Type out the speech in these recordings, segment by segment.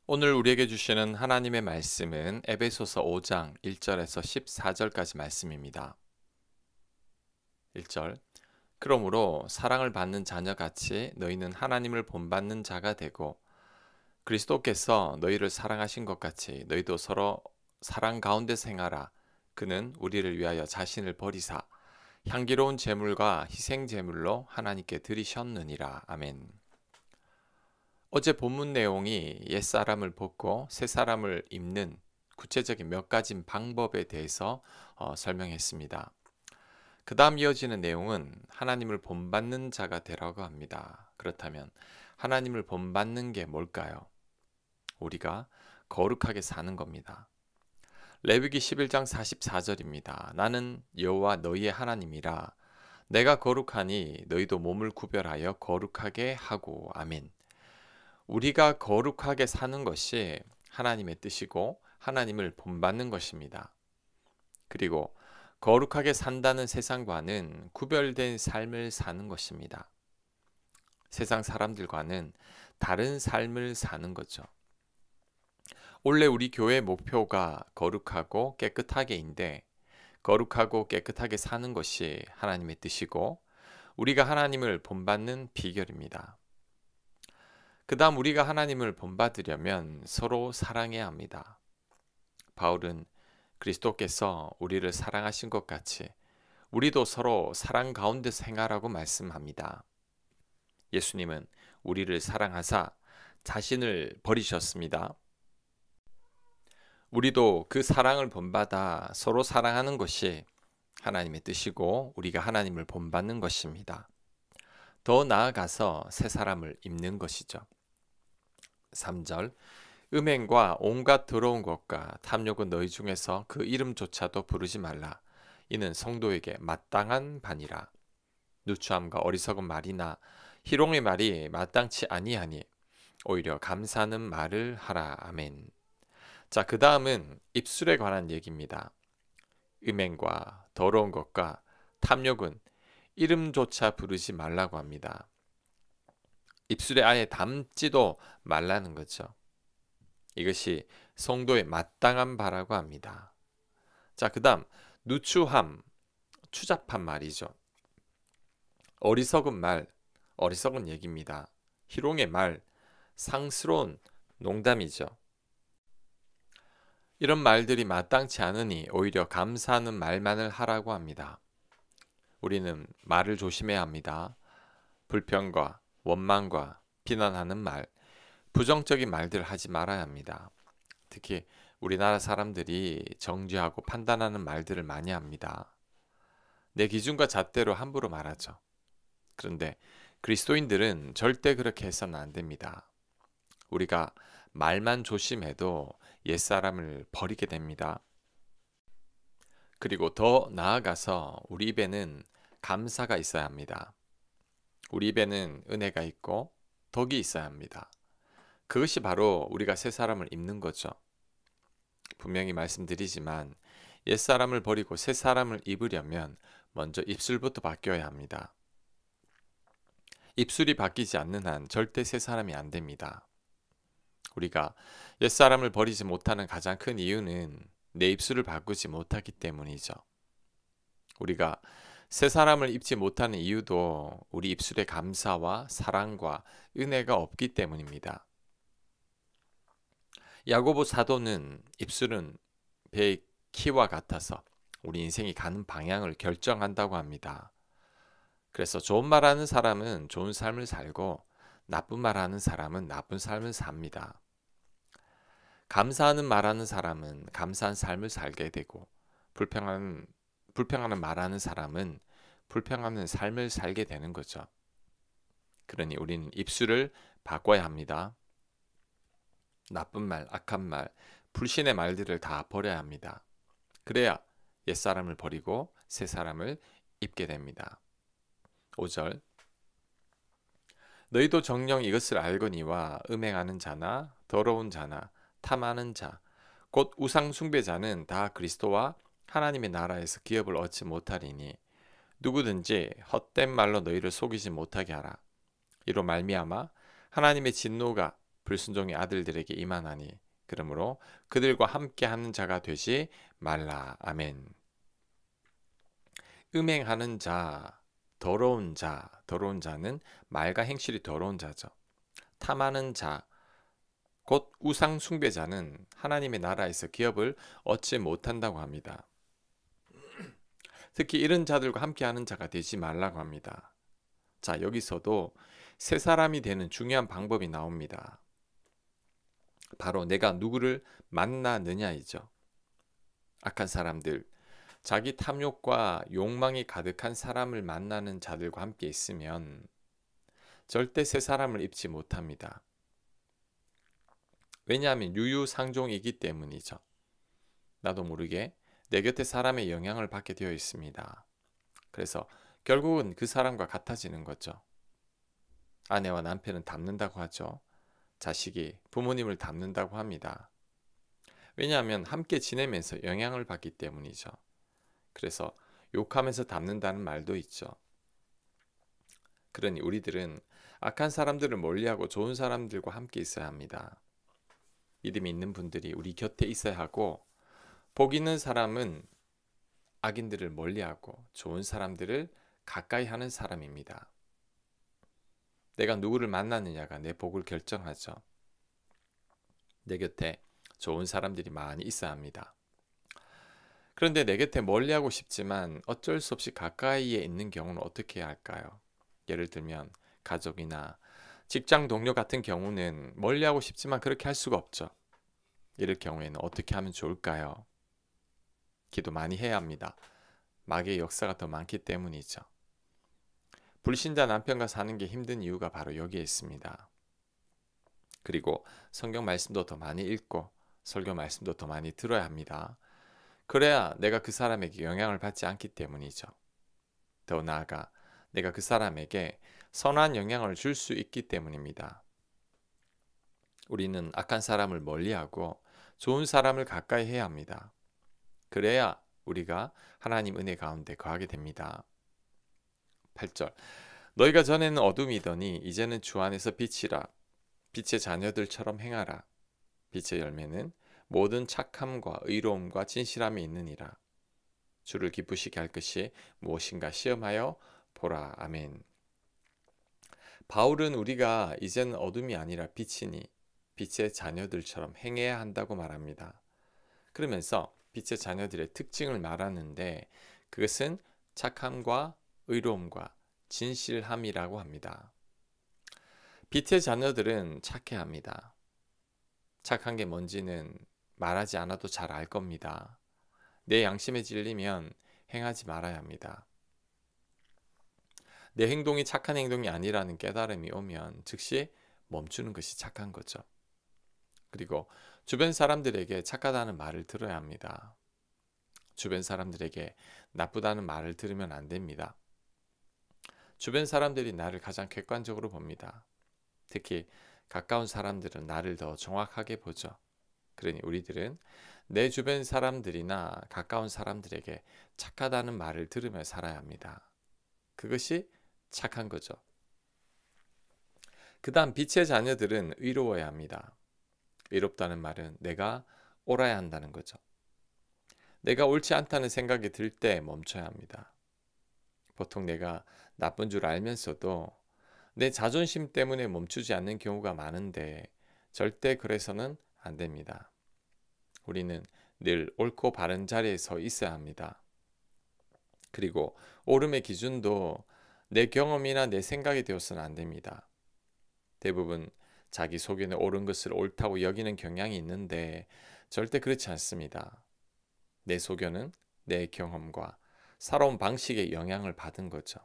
오늘 우리에게 주시는 하나님의 말씀은 에베소서 5장 1절에서 14절까지 말씀입니다. 1절 그러므로 사랑을 받는 자녀같이 너희는 하나님을 본받는 자가 되고 그리스도께서 너희를 사랑하신 것 같이 너희도 서로 사랑 가운데 생하라. 그는 우리를 위하여 자신을 버리사 향기로운 제물과 희생 제물로 하나님께 드리셨느니라. 아멘. 어제 본문 내용이 옛사람을 벗고 새사람을 입는 구체적인 몇 가지 방법에 대해서 설명했습니다. 그 다음 이어지는 내용은 하나님을 본받는 자가 되라고 합니다. 그렇다면 하나님을 본받는 게 뭘까요? 우리가 거룩하게 사는 겁니다. 레위기 11장 44절입니다. 나는 여호와 너희의 하나님이라 내가 거룩하니 너희도 몸을 구별하여 거룩하게 하고. 아멘. 우리가 거룩하게 사는 것이 하나님의 뜻이고 하나님을 본받는 것입니다. 그리고 거룩하게 산다는 세상과는 구별된 삶을 사는 것입니다. 세상 사람들과는 다른 삶을 사는 거죠. 원래 우리 교회의 목표가 거룩하고 깨끗하게인데 거룩하고 깨끗하게 사는 것이 하나님의 뜻이고 우리가 하나님을 본받는 비결입니다. 그 다음 우리가 하나님을 본받으려면 서로 사랑해야 합니다. 바울은 그리스도께서 우리를 사랑하신 것 같이 우리도 서로 사랑 가운데 생활하고 말씀합니다. 예수님은 우리를 사랑하사 자신을 버리셨습니다. 우리도 그 사랑을 본받아 서로 사랑하는 것이 하나님의 뜻이고 우리가 하나님을 본받는 것입니다. 더 나아가서 새 사람을 입는 것이죠. 3절 음행과 온갖 더러운 것과 탐욕은 너희 중에서 그 이름조차도 부르지 말라. 이는 성도에게 마땅한 바니라. 누추함과 어리석은 말이나 희롱의 말이 마땅치 아니하니 오히려 감사하는 말을 하라. 아멘. 자, 그 다음은 입술에 관한 얘기입니다. 음행과 더러운 것과 탐욕은 이름조차 부르지 말라고 합니다. 입술에 아예 담지도 말라는 거죠. 이것이 성도의 마땅한 바라고 합니다. 자, 그 다음 누추함, 추잡한 말이죠. 어리석은 말, 어리석은 얘기입니다. 희롱의 말, 상스러운 농담이죠. 이런 말들이 마땅치 않으니 오히려 감사하는 말만을 하라고 합니다. 우리는 말을 조심해야 합니다. 불평과 원망과 비난하는 말, 부정적인 말들을 하지 말아야 합니다. 특히 우리나라 사람들이 정죄하고 판단하는 말들을 많이 합니다. 내 기준과 잣대로 함부로 말하죠. 그런데 그리스도인들은 절대 그렇게 해서는 안 됩니다. 우리가 말만 조심해도 옛사람을 버리게 됩니다. 그리고 더 나아가서 우리 입에는 감사가 있어야 합니다. 우리 입에는 은혜가 있고 덕이 있어야 합니다. 그것이 바로 우리가 새 사람을 입는 거죠. 분명히 말씀드리지만 옛사람을 버리고 새 사람을 입으려면 먼저 입술부터 바뀌어야 합니다. 입술이 바뀌지 않는 한 절대 새 사람이 안 됩니다. 우리가 옛사람을 버리지 못하는 가장 큰 이유는 내 입술을 바꾸지 못하기 때문이죠. 우리가 새 사람을 입지 못하는 이유도 우리 입술에 감사와 사랑과 은혜가 없기 때문입니다. 야고보 사도는 입술은 배의 키와 같아서 우리 인생이 가는 방향을 결정한다고 합니다. 그래서 좋은 말하는 사람은 좋은 삶을 살고 나쁜 말하는 사람은 나쁜 삶을 삽니다. 감사하는 말하는 사람은 감사한 삶을 살게 되고 불평하는 말하는 사람은 불평하는 삶을 살게 되는 거죠. 그러니 우리는 입술을 바꿔야 합니다. 나쁜 말, 악한 말, 불신의 말들을 다 버려야 합니다. 그래야 옛사람을 버리고 새 사람을 입게 됩니다. 5절 너희도 정녕 이것을 알거니와 음행하는 자나 더러운 자나 탐하는 자, 곧 우상 숭배자는 다 그리스도와 하나님의 나라에서 기업을 얻지 못하리니 누구든지 헛된 말로 너희를 속이지 못하게 하라. 이로 말미암아 하나님의 진노가 불순종의 아들들에게 임하나니 그러므로 그들과 함께하는 자가 되지 말라. 아멘. 음행하는 자, 더러운 자는 말과 행실이 더러운 자죠. 탐하는 자, 곧 우상 숭배자는 하나님의 나라에서 기업을 얻지 못한다고 합니다. 특히 이런 자들과 함께하는 자가 되지 말라고 합니다. 자, 여기서도 새 사람이 되는 중요한 방법이 나옵니다. 바로 내가 누구를 만나느냐이죠. 악한 사람들, 자기 탐욕과 욕망이 가득한 사람을 만나는 자들과 함께 있으면 절대 새 사람을 입지 못합니다. 왜냐하면 유유상종이기 때문이죠. 나도 모르게 내 곁에 사람의 영향을 받게 되어 있습니다. 그래서 결국은 그 사람과 같아지는 거죠. 아내와 남편은 닮는다고 하죠. 자식이 부모님을 닮는다고 합니다. 왜냐하면 함께 지내면서 영향을 받기 때문이죠. 그래서 욕하면서 닮는다는 말도 있죠. 그러니 우리들은 악한 사람들을 멀리하고 좋은 사람들과 함께 있어야 합니다. 믿음이 있는 분들이 우리 곁에 있어야 하고, 복 있는 사람은 악인들을 멀리하고 좋은 사람들을 가까이 하는 사람입니다. 내가 누구를 만나느냐가 내 복을 결정하죠. 내 곁에 좋은 사람들이 많이 있어야 합니다. 그런데 내 곁에 멀리하고 싶지만 어쩔 수 없이 가까이에 있는 경우는 어떻게 해야 할까요? 예를 들면 가족이나 직장 동료 같은 경우는 멀리하고 싶지만 그렇게 할 수가 없죠. 이럴 경우에는 어떻게 하면 좋을까요? 기도 많이 해야 합니다. 마귀의 역사가 더 많기 때문이죠. 불신자 남편과 사는 게 힘든 이유가 바로 여기에 있습니다. 그리고 성경 말씀도 더 많이 읽고 설교 말씀도 더 많이 들어야 합니다. 그래야 내가 그 사람에게 영향을 받지 않기 때문이죠. 더 나아가 내가 그 사람에게 선한 영향을 줄 수 있기 때문입니다. 우리는 악한 사람을 멀리하고 좋은 사람을 가까이 해야 합니다. 그래야 우리가 하나님 은혜 가운데 거하게 됩니다. 8절 너희가 전에는 어둠이더니 이제는 주 안에서 빛이라. 빛의 자녀들처럼 행하라. 빛의 열매는 모든 착함과 의로움과 진실함이 있느니라. 주를 기쁘시게 할 것이 무엇인가 시험하여 보라. 아멘. 바울은 우리가 이제는 어둠이 아니라 빛이니 빛의 자녀들처럼 행해야 한다고 말합니다. 그러면서 빛의 자녀들의 특징을 말하는데 그것은 착함과 의로움과 진실함이라고 합니다. 빛의 자녀들은 착해야 합니다. 착한 게 뭔지는 말하지 않아도 잘 알 겁니다. 내 양심에 찔리면 행하지 말아야 합니다. 내 행동이 착한 행동이 아니라는 깨달음이 오면 즉시 멈추는 것이 착한 거죠. 그리고 주변 사람들에게 착하다는 말을 들어야 합니다. 주변 사람들에게 나쁘다는 말을 들으면 안 됩니다. 주변 사람들이 나를 가장 객관적으로 봅니다. 특히 가까운 사람들은 나를 더 정확하게 보죠. 그러니 우리들은 내 주변 사람들이나 가까운 사람들에게 착하다는 말을 들으며 살아야 합니다. 그것이 착한 거죠. 그 다음 빛의 자녀들은 의로워야 합니다. 의롭다는 말은 내가 옳아야 한다는 거죠. 내가 옳지 않다는 생각이 들 때 멈춰야 합니다. 보통 내가 나쁜 줄 알면서도 내 자존심 때문에 멈추지 않는 경우가 많은데 절대 그래서는 안 됩니다. 우리는 늘 옳고 바른 자리에 서 있어야 합니다. 그리고 옳음의 기준도 내 경험이나 내 생각이 되어서는 안 됩니다. 대부분 자기 속에는 옳은 것을 옳다고 여기는 경향이 있는데 절대 그렇지 않습니다. 내 소견은 내 경험과 살아온 방식의 영향을 받은 거죠.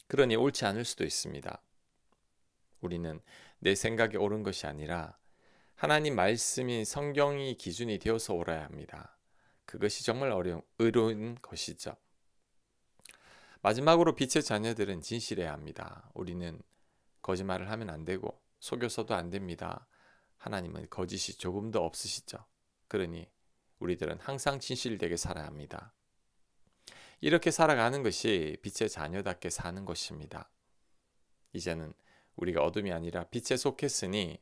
그러니 옳지 않을 수도 있습니다. 우리는 내 생각이 옳은 것이 아니라 하나님 말씀인 성경이 기준이 되어서 옳아야 합니다. 그것이 정말 의로운 것이죠. 마지막으로 빛의 자녀들은 진실해야 합니다. 우리는 거짓말을 하면 안 되고 속여서도 안 됩니다. 하나님은 거짓이 조금도 없으시죠. 그러니 우리들은 항상 진실되게 살아야 합니다. 이렇게 살아가는 것이 빛의 자녀답게 사는 것입니다. 이제는 우리가 어둠이 아니라 빛에 속했으니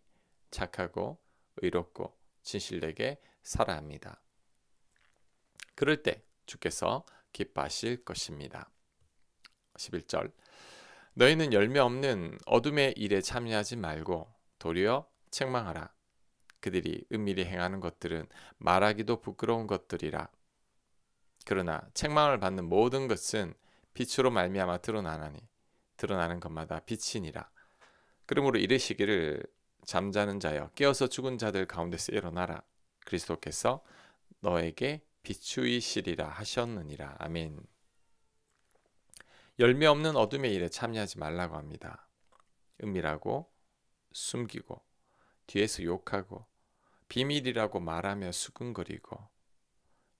착하고 의롭고 진실되게 살아야 합니다. 그럴 때 주께서 기뻐하실 것입니다. 11절 너희는 열매 없는 어둠의 일에 참여하지 말고 도리어 책망하라. 그들이 은밀히 행하는 것들은 말하기도 부끄러운 것들이라. 그러나 책망을 받는 모든 것은 빛으로 말미암아 드러나나니 드러나는 것마다 빛이니라. 그러므로 이르시기를 잠자는 자여 깨어서 죽은 자들 가운데서 일어나라. 그리스도께서 너에게 비추이시리라 하셨느니라. 아멘. 열매 없는 어둠의 일에 참여하지 말라고 합니다. 은밀하고 숨기고 뒤에서 욕하고 비밀이라고 말하며 수근거리고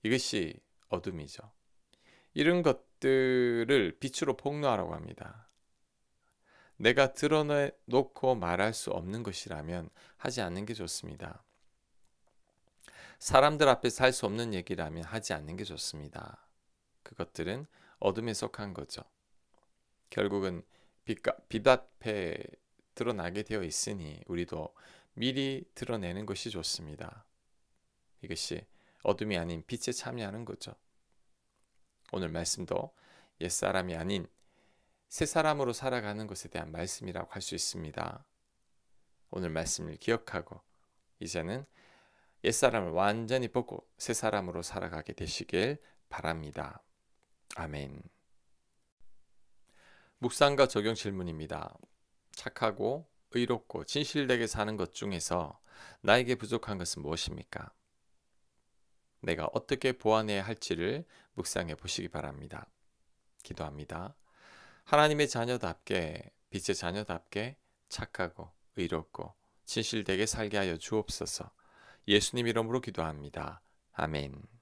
이것이 어둠이죠. 이런 것들을 빛으로 폭로하라고 합니다. 내가 드러내놓고 말할 수 없는 것이라면 하지 않는 게 좋습니다. 사람들 앞에서 할 수 없는 얘기라면 하지 않는 게 좋습니다. 그것들은 어둠에 속한 거죠. 결국은 빛 앞에 드러나게 되어 있으니 우리도 미리 드러내는 것이 좋습니다. 이것이 어둠이 아닌 빛에 참여하는 거죠. 오늘 말씀도 옛사람이 아닌 새사람으로 살아가는 것에 대한 말씀이라고 할 수 있습니다. 오늘 말씀을 기억하고 이제는 옛사람을 완전히 벗고 새사람으로 살아가게 되시길 바랍니다. 아멘. 묵상과 적용 질문입니다. 착하고 의롭고 진실되게 사는 것 중에서 나에게 부족한 것은 무엇입니까? 내가 어떻게 보완해야 할지를 묵상해 보시기 바랍니다. 기도합니다. 하나님의 자녀답게 빛의 자녀답게 착하고 의롭고 진실되게 살게 하여 주옵소서. 예수님 이름으로 기도합니다. 아멘.